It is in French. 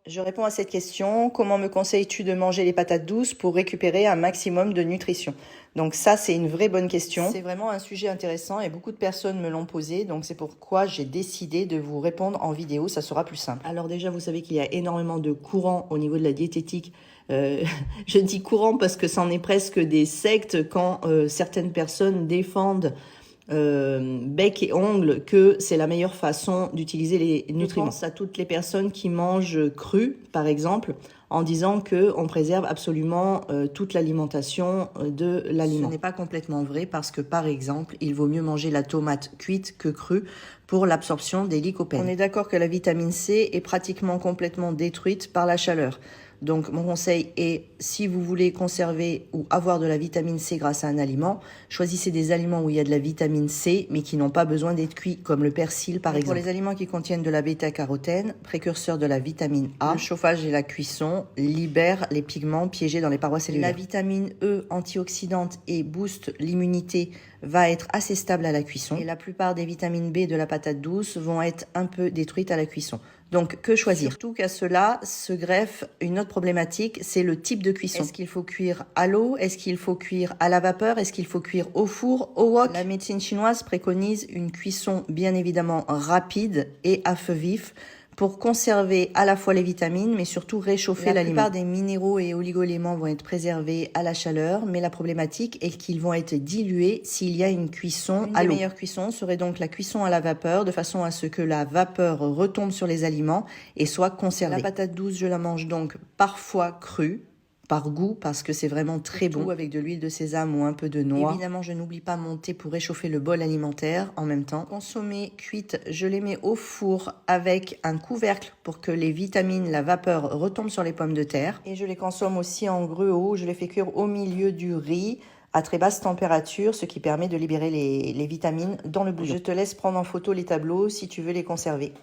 Je réponds à cette question. Comment me conseilles-tu de manger les patates douces pour récupérer un maximum de nutrition? Donc ça, c'est une vraie bonne question. C'est vraiment un sujet intéressant et beaucoup de personnes me l'ont posé. Donc c'est pourquoi j'ai décidé de vous répondre en vidéo. Ça sera plus simple. Alors déjà, vous savez qu'il y a énormément de courants au niveau de la diététique. Je dis courant parce que c'en est presque des sectes quand certaines personnes défendent bec et ongles que c'est la meilleure façon d'utiliser les nutriments. Je pense à toutes les personnes qui mangent cru, par exemple, en disant que on préserve absolument toute l'alimentation de l'aliment. Ce n'est pas complètement vrai parce que, par exemple, il vaut mieux manger la tomate cuite que crue pour l'absorption des lycopènes. On est d'accord que la vitamine C est pratiquement complètement détruite par la chaleur. Donc, mon conseil est, si vous voulez conserver ou avoir de la vitamine C grâce à un aliment, choisissez des aliments où il y a de la vitamine C, mais qui n'ont pas besoin d'être cuits, comme le persil, par exemple. Pour les aliments qui contiennent de la bêta-carotène, précurseur de la vitamine A, le chauffage et la cuisson libèrent les pigments piégés dans les parois cellulaires. La vitamine E, antioxydante et booste l'immunité, va être assez stable à la cuisson. Et la plupart des vitamines B de la patate douce vont être un peu détruites à la cuisson. Donc, que choisir? Surtout qu'à cela se greffe une autre problématique, c'est le type de cuisson. Est-ce qu'il faut cuire à l'eau? Est-ce qu'il faut cuire à la vapeur? Est-ce qu'il faut cuire au four, au wok? La médecine chinoise préconise une cuisson bien évidemment rapide et à feu vif pour conserver à la fois les vitamines, mais surtout réchauffer l'aliment. La plupart des minéraux et oligo-éléments vont être préservés à la chaleur, mais la problématique est qu'ils vont être dilués s'il y a une cuisson à l'eau. La meilleure cuisson serait donc la cuisson à la vapeur, de façon à ce que la vapeur retombe sur les aliments et soit conservée. La patate douce, je la mange donc parfois crue, par goût, parce que c'est vraiment très bon, avec de l'huile de sésame ou un peu de noix. Évidemment, je n'oublie pas mon thé pour réchauffer le bol alimentaire en même temps. Consommées cuites, je les mets au four avec un couvercle pour que les vitamines, la vapeur retombent sur les pommes de terre. Et je les consomme aussi en gruau, je les fais cuire au milieu du riz à très basse température, ce qui permet de libérer les vitamines dans le bouillon. Je te laisse prendre en photo les tableaux si tu veux les conserver.